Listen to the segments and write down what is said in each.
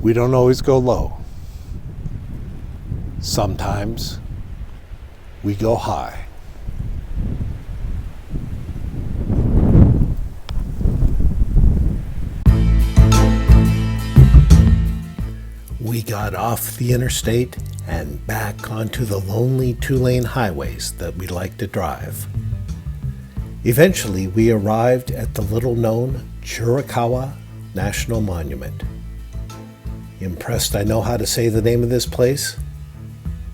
We don't always go low. Sometimes we go high. We got off the interstate and back onto the lonely two-lane highways that we like to drive. Eventually, we arrived at the little-known Chiricahua National Monument. Impressed I know how to say the name of this place?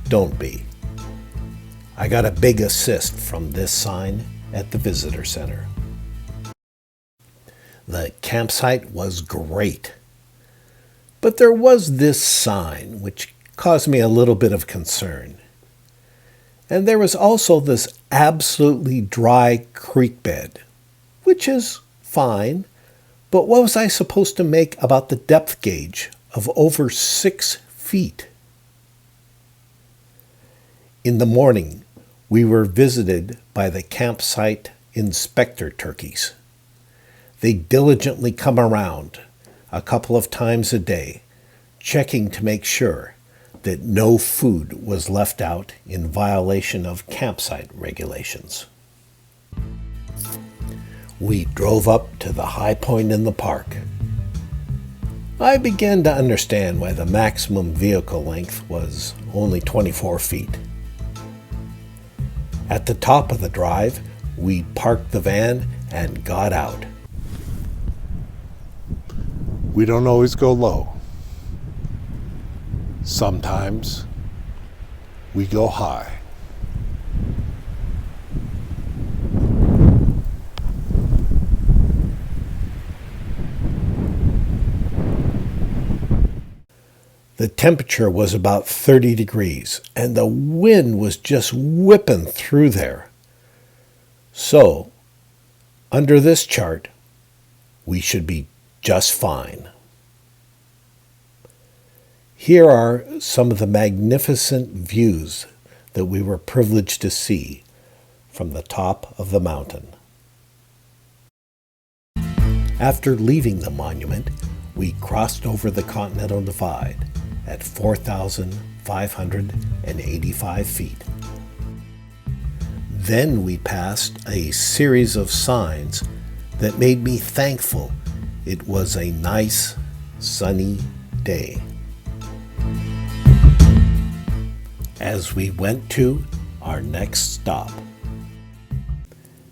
Don't be. I got a big assist from this sign at the visitor center. The campsite was great, but there was this sign which caused me a little bit of concern. And there was also this absolutely dry creek bed, which is fine, but what was I supposed to make about the depth gauge of over 6 feet? In the morning, we were visited by the campsite inspector turkeys. They diligently come around a couple of times a day, checking to make sure that no food was left out in violation of campsite regulations. We drove up to the high point in the park. I began to understand why the maximum vehicle length was only 24 feet. At the top of the drive, we parked the van and got out. We don't always go low. Sometimes we go high. The temperature was about 30 degrees, and the wind was just whipping through there. So, under this chart, we should be just fine. Here are some of the magnificent views that we were privileged to see from the top of the mountain. After leaving the monument, we crossed over the Continental Divide at 4,585 feet. Then we passed a series of signs that made me thankful it was a nice, sunny day. As we went to our next stop.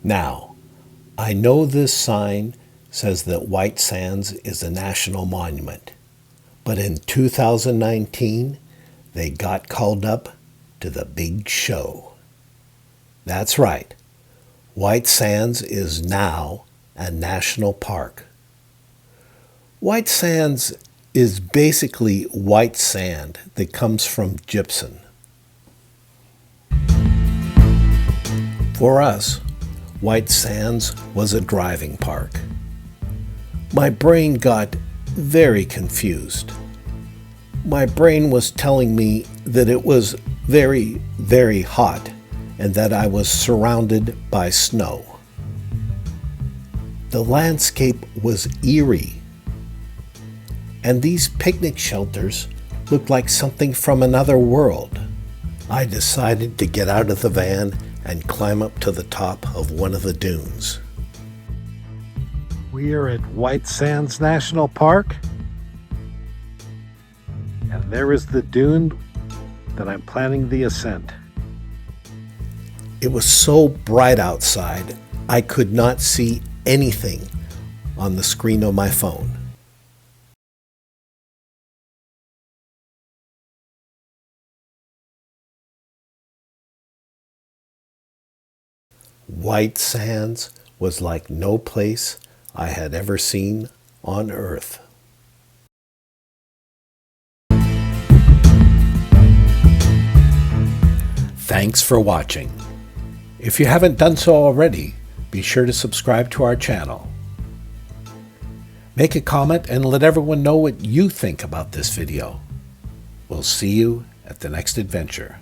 Now, I know this sign says that White Sands is a national monument, but in 2019, they got called up to the big show. That's right, White Sands is now a national park. White Sands is basically white sand that comes from gypsum. For us, White Sands was a driving park. My brain got very confused. My brain was telling me that it was very, very hot and that I was surrounded by snow. The landscape was eerie, and these picnic shelters looked like something from another world. I decided to get out of the van and climb up to the top of one of the dunes. We are at White Sands National Park, and there is the dune that I'm planning the ascent. It was so bright outside, I could not see anything on the screen of my phone. White Sands was like no place I had ever seen on Earth. Thanks for watching. If you haven't done so already, be sure to subscribe to our channel. Make a comment and let everyone know what you think about this video. We'll see you at the next adventure.